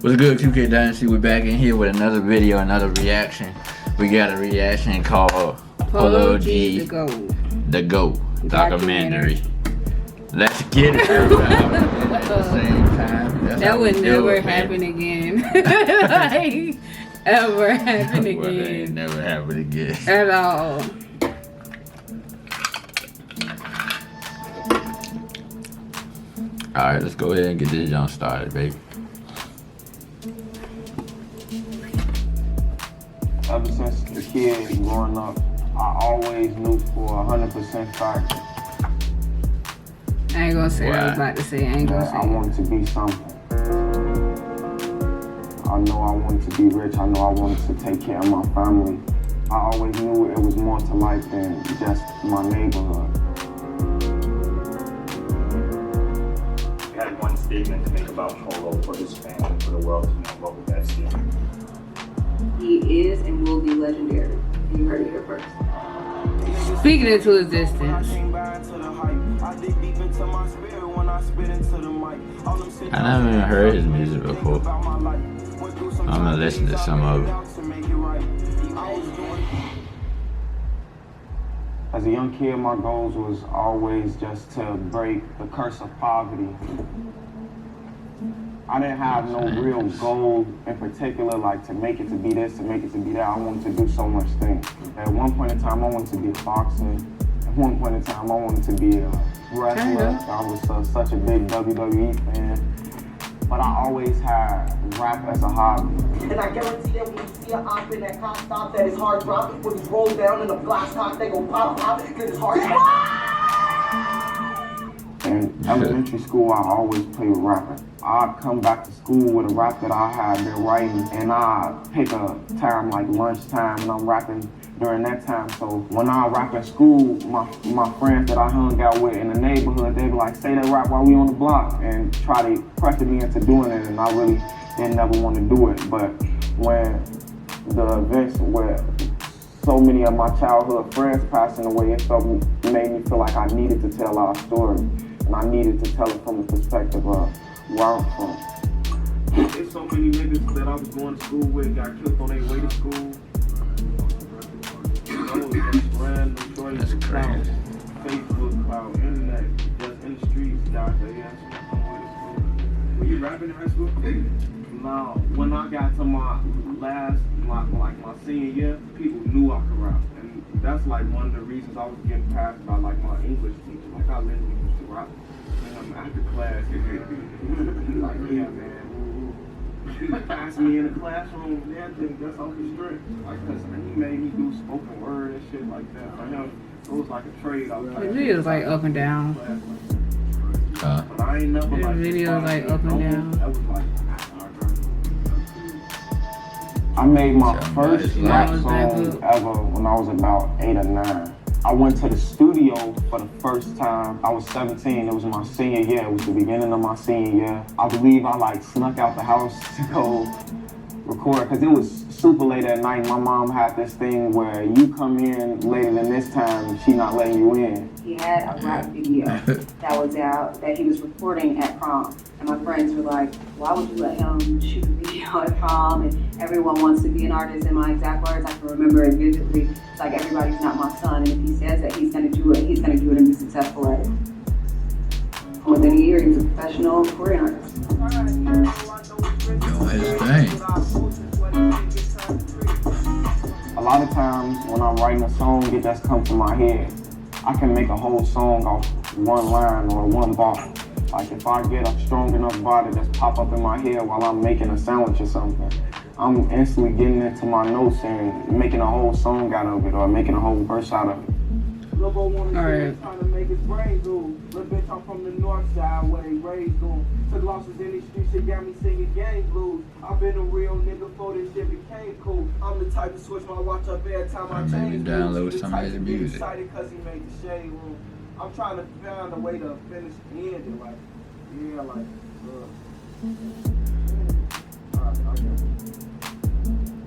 What's good, QK Dynasty? We're back in here with another video, another reaction. We got a reaction called Polo G, The GOAT documentary. Let's get it, everybody. At the same time. That would never happen again. Like, ever happen again. Well, that ain't never happen again. At all. Alright, let's go ahead and get this jump started, baby. Ever since the kid growing up, I always knew for 100% fact I ain't gonna say what I was about to say. I ain't gonna say I wanted to be something. I know I wanted to be rich. I know I wanted to take care of my family. I always knew it was more to life than just my neighborhood. You had one statement to make about Polo for his family, for the world to know. What would that statement? He is and will be legendary. You heard it here first. Speaking into existence. I never even heard his music before. I'm gonna listen to some of it. As a young kid, my goals was always just to break the curse of poverty. I didn't have no real goal in particular, like to make it to be this, to make it to be that. I wanted to do so much things. At one point in time, I wanted to be a boxer. At one point in time, I wanted to be a wrestler. I was such a big WWE fan. But I always had rap as a hobby. And I guarantee that when you see an op in that cop stop that is hard drop, when he rolls down in the block top, they go pop, because it's hard In elementary school, I always played rapping. I'd come back to school with a rap that I had been writing, and I'd pick a time like lunchtime, and I'm rapping during that time. So when I rap at school, my friends that I hung out with in the neighborhood, they'd be like, say that rap while we on the block, and try to pressure me into doing it, and I really didn't never want to do it. But when the events where so many of my childhood friends passing away, it made me feel like I needed to tell our story, and I needed to tell it from the perspective of where I'm from. There's so many niggas that I was going to school with got killed on their way to school. That's crazy. Facebook, cloud, internet, just in the streets, guys that on the way to school. Were you rapping in high school? No. When I got to my last, my senior year, people knew I could rap. And that's like one of the reasons I was getting passed by like my English teacher. Like I literally used to rap. And I'm after class, he's like, yeah, man. He passed me in the classroom and everything, that's off the strength. Like, cause he made me do spoken word and shit like that. For him, it was like a trade. The video is like up and down. But I ain't never like. The video is like up and down. That was like. I made my first rap song ever when I was about 8 or 9. I went to the studio for the first time. I was 17, it was my senior year. It was the beginning of my senior year. I believe I like snuck out the house to go record because it was super late at night. My mom had this thing where you come in later than this time, she not letting you in. He had a rap video that was out that he was recording at prom. And my friends were like, why would you let him shoot a video at prom? And everyone wants to be an artist. In my exact words, I can remember it vividly. It's like, everybody's not my son. And if he says that he's gonna do it, he's gonna do it and be successful at it. Within a year, he was a professional Korean artist. Doing his thing. A lot of times when I'm writing a song, it just comes to my head. I can make a whole song off one line or one bar. Like if I get a strong enough bar to just pop up in my head while I'm making a sandwich or something, I'm instantly getting into my notes and making a whole song out of it or making a whole verse out of it. Alright. Trying to make his brain go. Little bitch, I'm from the north side where they raised on. Took losses in these streets, shit got me singing gang blues. I've been a real nigga before this shit became cool. I'm the type to switch my watch up every time I change. Maybe download some of his music. Excited cause he made the shade room. I'm trying to find a way to finish the ending, like, yeah, like,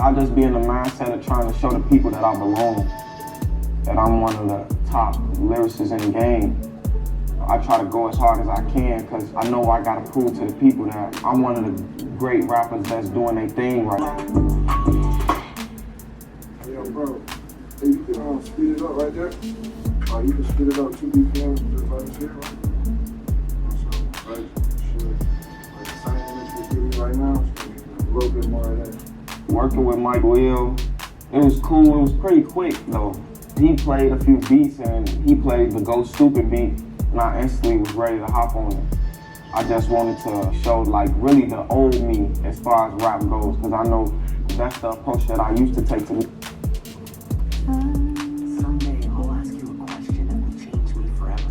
I'll just be in the mindset of trying to show the people that I belong, that I'm one of the top lyricists in the game. I try to go as hard as I can because I know I gotta prove to the people that I'm one of the great rappers that's doing their thing right now. Yo, bro, hey, you can speed it up right there. You can speed it up 2 BPM just like this here, right? So, right, shit. Like the same energy you're giving right now, so a little bit more of that. Working with Mike Will, it was cool. It was pretty quick though. He played a few beats and he played the Go Stupid beat, and I instantly was ready to hop on it. I just wanted to show like really the old me as far as rap goes, because I know that's the approach that I used to take to me. Someday I'll ask you a question that will change me forever.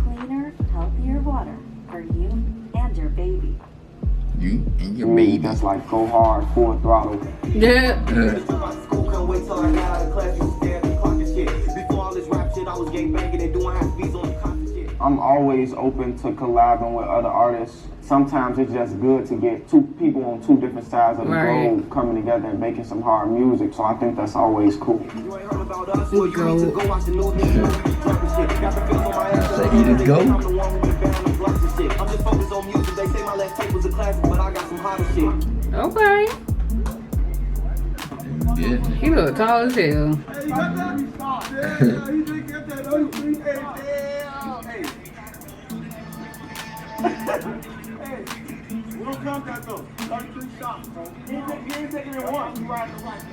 Cleaner, healthier water for you and your baby. You and your Me, baby. that's like go hard, full throttle. Yeah. School couldn't wait till I got out of class. You scared me clock and shit. Before all this rap shit, I was gang banging and doing half beats on the cop and shit. I'm always open to collabing with other artists. Sometimes it's just good to get two people on two different sides of the globe coming together and making some hard music. So I think that's always cool. You ain't heard about us, well, you need to go watch the new nigga. Got the feel on my ass. Say he just go. I'm the one who be banned on blocks and shit. I'm just focused on music. They say my last tape was a classic, but I got some hotter shit. Okay. Yeah. He look tall as hell. Hey, you got that? Yeah, he did get that. Oh, hey, damn. Hey, we don't count that though. 33 shots, bro. You ain't taking it once. You riding the right.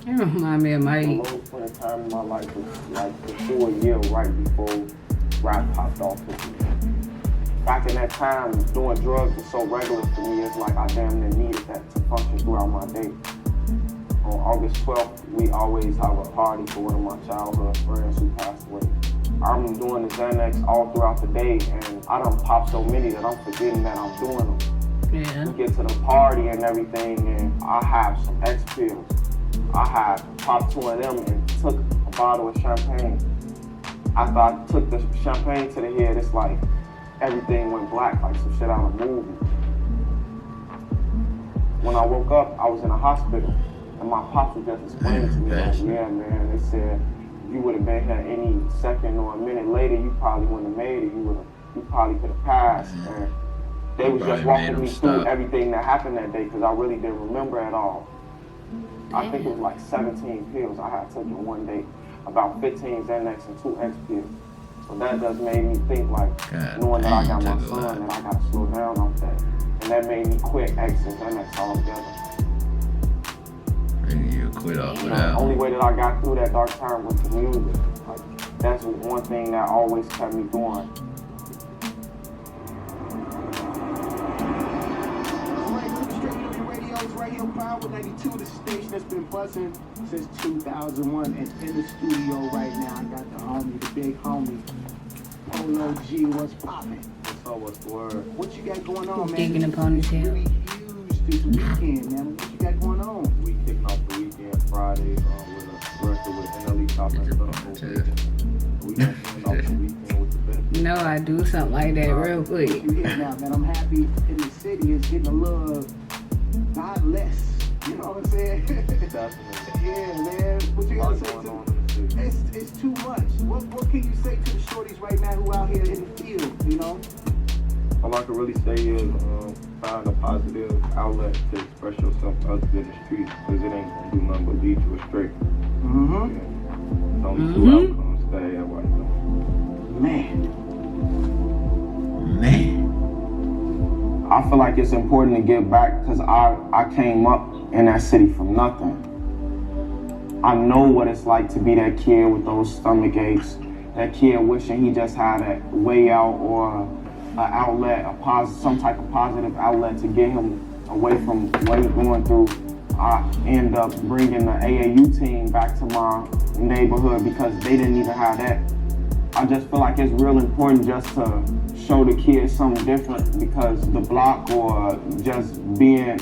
You remind me of The Mike. lowest point in time in my life was like for sure a year right before rap popped off with me. Back in that time, doing drugs was so regular for me, it's like I damn near needed that to function throughout my day. On August 12th, we always have a party for one of my childhood friends who passed away. I'm doing the Xanax all throughout the day, and I done popped so many that I'm forgetting that I'm doing them. Yeah. We get to the party and everything, and I have some X pills. I had popped 2 of them and took a bottle of champagne. After I took the champagne to the head, it's like everything went black, like some shit out of a movie. When I woke up, I was in a hospital, and my pops was just explaining to me, like, yeah, man, they said you would have been here any second or a minute later, you probably wouldn't have made it. You probably could have passed. And they was just walking me through everything that happened that day, because I really didn't remember at all. I think it was like 17 pills I had taken one day, about 15 Xanax and 2 X pills. So that just made me think, like, knowing that I got my son, that I got to slow down off that. And that made me quit X and Xanax altogether. You quit off with The that. only way that I got through that dark time was the music. Like, that's one thing that always kept me going. Radio Power 92, the station that's been buzzing since 2001, and in the studio right now, I got the homie, the big homie, Polo G. What's poppin'? What's up? What's the word? What you got going on, man? Digging a ponytail. Really huge this weekend, man. What you got going on? We kicking off the weekend Friday with a record with NLE Top and stuff. We gonna end off the weekend with the best. You know I do something like that real quick. You here now, man. I'm happy in the city. It's getting a little, not less. You know what I'm saying? Definitely. Yeah, man. What you gotta say going to on in the city. It's too much. What can you say to the shorties right now who out here in the field, you know? All I can really say is find a positive outlet to express yourself other than the streets, because it ain't gonna do nothing but lead you astray. Mm-hmm. It's only 2 outcomes. Stay at white zone. Man. I feel like it's important to give back because I came up in that city from nothing. I know what it's like to be that kid with those stomach aches, that kid wishing he just had a way out or an outlet, some type of positive outlet to get him away from what he's going through. I end up bringing the AAU team back to my neighborhood because they didn't even have that. I just feel like it's real important just to show the kids something different, because the block or just being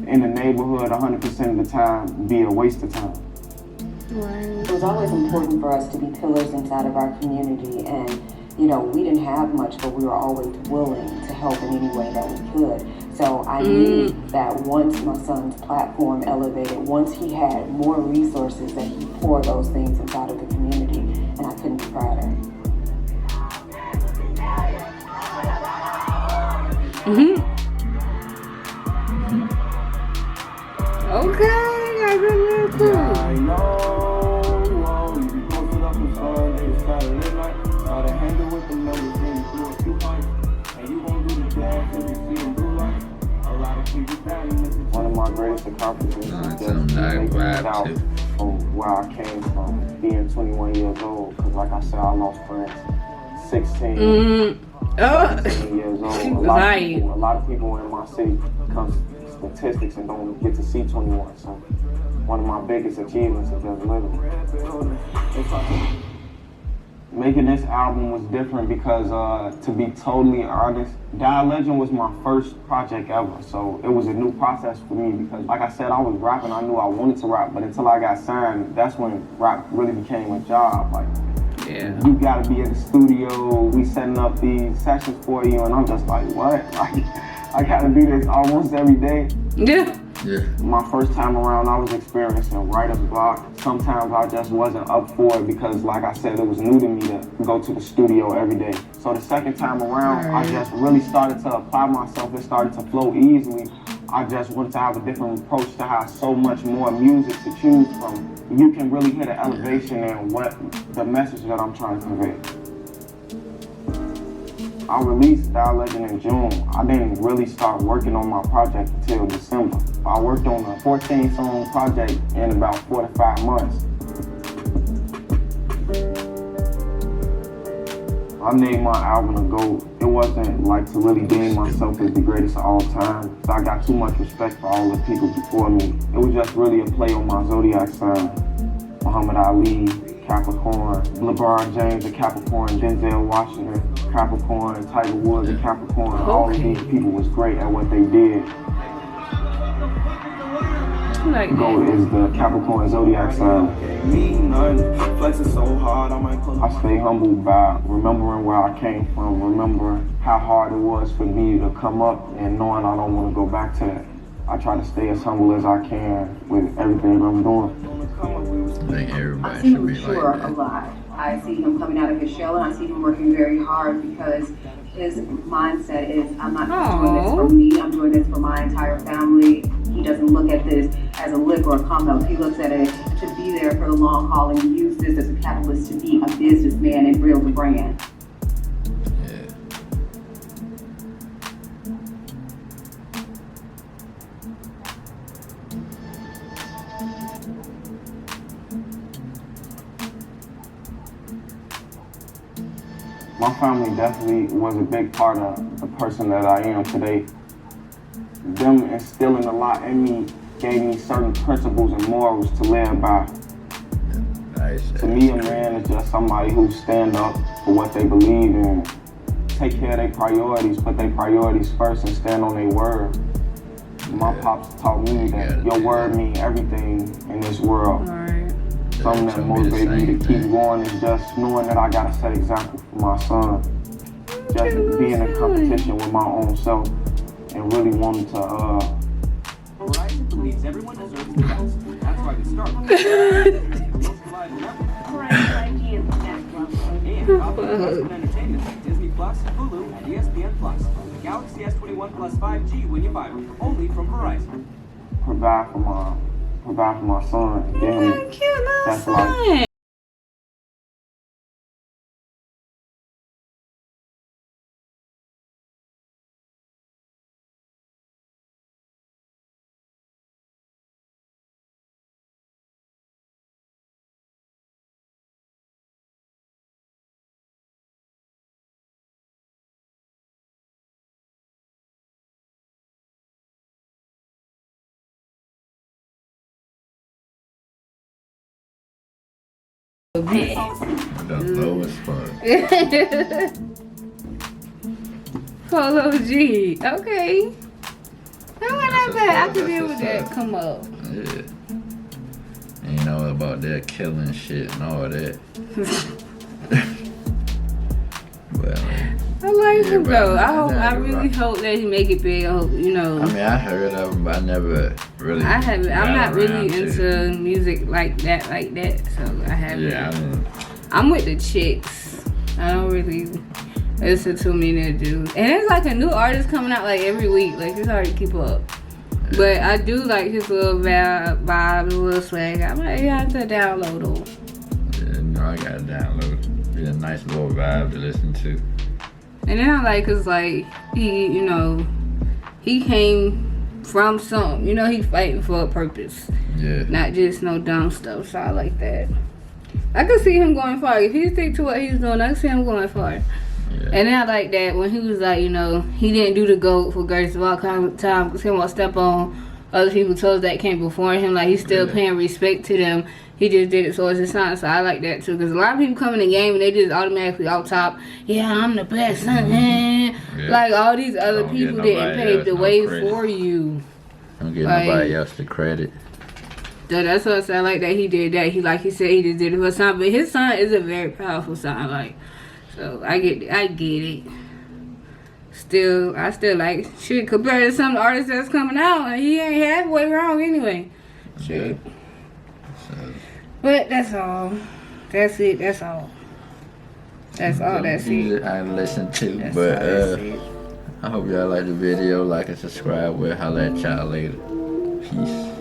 in the neighborhood 100% of the time be a waste of time. It was always important for us to be pillars inside of our community, and you know, we didn't have much, but we were always willing to help in any way that we could. So I knew that once my son's platform elevated, once he had more resources, that he poured those things inside of the community, and I couldn't be prouder. Okay, I really cool. I know. You be posted up with some niggas Saturday night. Started hanging with the members, then you threw a few pints. And you gon' do the dance if you see them blue lights. A lot of people down in this. One of my greatest accomplishments is just making it out from where I came from, being 21 years old. Cause like I said, I lost friends. 16, 17 years old. A lot of people in my city come statistics and don't get to see 21. So one of my biggest achievements is just living. Making this album was different because, to be totally honest, Die Legend was my first project ever. So it was a new process for me because, like I said, I was rapping. I knew I wanted to rap, but until I got signed, that's when rap really became a job. Like, you gotta be in the studio. We setting up these sessions for you, and I'm just like, what? Like, I gotta do this almost every day. Yeah. My first time around, I was experiencing writer's block. Sometimes I just wasn't up for it because, like I said, it was new to me to go to the studio every day. So the second time around, I just really started to apply myself. It started to flow easily. I just wanted to have a different approach to have so much more music to choose from. You can really hear the elevation and what the message that I'm trying to convey. I released Die Legend in June. I didn't really start working on my project until December. I worked on a 14-song project in about 4 to 5 months. I named my album The GOAT. It wasn't like to really deem myself as the greatest of all time. So I got too much respect for all the people before me. It was just really a play on my zodiac sign. Muhammad Ali, Capricorn, LeBron James, a Capricorn, Denzel Washington, Capricorn, Tiger Woods, a Capricorn. All of these people was great at what they did. GOAT is the Capricorn zodiac sign. I stay humbled by remembering where I came from, remembering how hard it was for me to come up and knowing I don't want to go back to that. I try to stay as humble as I can with everything I'm doing. I think everybody I see should him be mature like that. a lot. I see him coming out of his shell, and I see him working very hard because his mindset is, I'm not just doing this for me, I'm doing this for my entire family. He doesn't look at this as a lick or a come up. He looks at it to be there for the long haul and use this as a catalyst to be a businessman and build a brand. My family definitely was a big part of the person that I am today. Them instilling a lot in me gave me certain principles and morals to live by. Nice. To me, a man is just somebody who stand up for what they believe in, take care of their priorities, put their priorities first, and stand on their word. My pops taught me that your word means everything in this world. Something that motivated me to keep going is just knowing that I gotta set example for my son. Just being in competition with my own self and really wanting to Verizon believes everyone deserves the best. That's why we start. Verizon 5G is the next one. And popular entertainment like Disney Plus, Hulu, and ESPN Plus. The Galaxy S21 Plus 5G when you buy them, only from Verizon. provide for my son. Give him that's life. The lowest part. Polo G. Okay. Not bad. I can deal with that. Come up. Yeah. And you know about that killing shit and all that. Well, I like praise him but though. I I never really hope that he make it big. I hope, you know. I mean, I heard of him, but I never really. I haven't. I'm got not really around to it. into music like that. So I haven't. Yeah, I mean, I'm with the chicks. I don't really listen to many dudes. And there's like a new artist coming out like every week. Like it's hard to keep up. But I do like his little vibe, his little swag. I might have to download him. yeah, no, I gotta download it. Be a nice little vibe to listen to. And then I like cause like he, you know, he came from something. You know, he fighting for a purpose. Yeah. Not just no dumb stuff. So I like that. I could see him going far. If he stick to what he's doing, I could see him going far. Yeah. And then I like that when he was like, you know, he didn't do the GOAT for greatest of all time because he won't step on other people's toes that came before him. Like, he's still paying respect to them. He just did it towards his son. So I like that too. Because a lot of people come in the game and they just automatically off top. Yeah, I'm the best. Yeah. Like, all these other Don't people get didn't nobody pave the else no way credit. for you. Don't give Like, nobody else the credit. So that's what I said. I like that he did that. He, like he said, he just did it for his son. But his son is a very powerful son. Like, so I get it. I still like shit compared to some of the artists that's coming out. Like, he ain't halfway wrong anyway. Shit. So, But that's all. That's it. That's all. That's all. That's music it. I listen to, That's but all. That's it. I hope y'all like the video. Like and subscribe. We'll holler at y'all later. Peace.